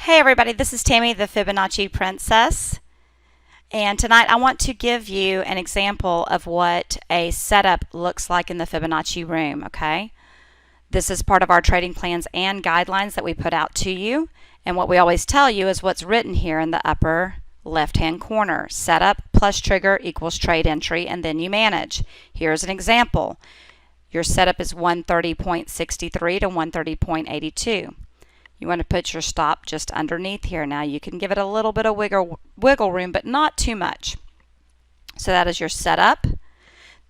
Hey everybody, this is Tammy, the Fibonacci Princess, and tonight I want to give you an example of what a setup looks like in the Fibonacci room, okay? This is part of our trading plans and guidelines that we put out to you, and what we always tell you is what's written here in the upper left-hand corner. Setup plus trigger equals trade entry, and then you manage. Here's an example. Your setup is 130.63 to 130.82. You want to put your stop just underneath here. Now you can give it a little bit of wiggle room, but not too much. So that is your setup.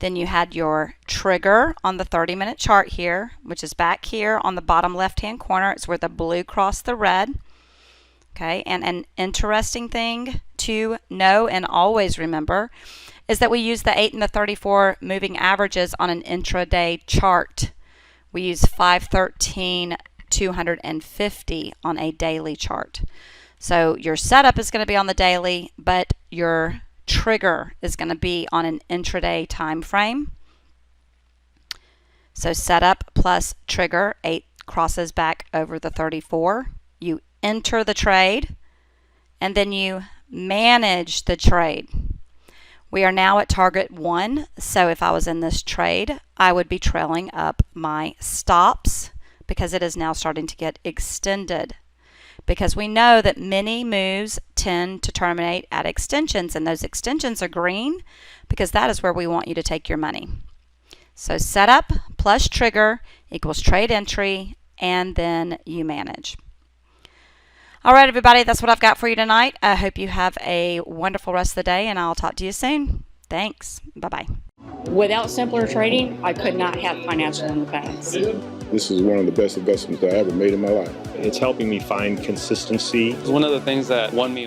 Then you had your trigger on the 30-minute chart here, which is back here on the bottom left-hand corner. It's where the blue crossed the red. Okay, and an interesting thing to know and always remember is that we use the 8 and the 34 moving averages on an intraday chart. We use 513 250 on a daily chart. So your setup is going to be on the daily, but your trigger is going to be on an intraday time frame. So setup plus trigger, 8 crosses back over the 34. You enter the trade, and then you manage the trade. We are now at target 1, so if I was in this trade, I would be trailing up my stops, because it is now starting to get extended. Because we know that many moves tend to terminate at extensions, and those extensions are green because that is where we want you to take your money. So setup plus trigger equals trade entry, and then you manage. All right, everybody, that's what I've got for you tonight. I hope you have a wonderful rest of the day, and I'll talk to you soon. Thanks. Bye-bye. Without simpler trading, I could not have financial independence. This is one of the best investments I ever made in my life. It's helping me find consistency. It's one of the things that won me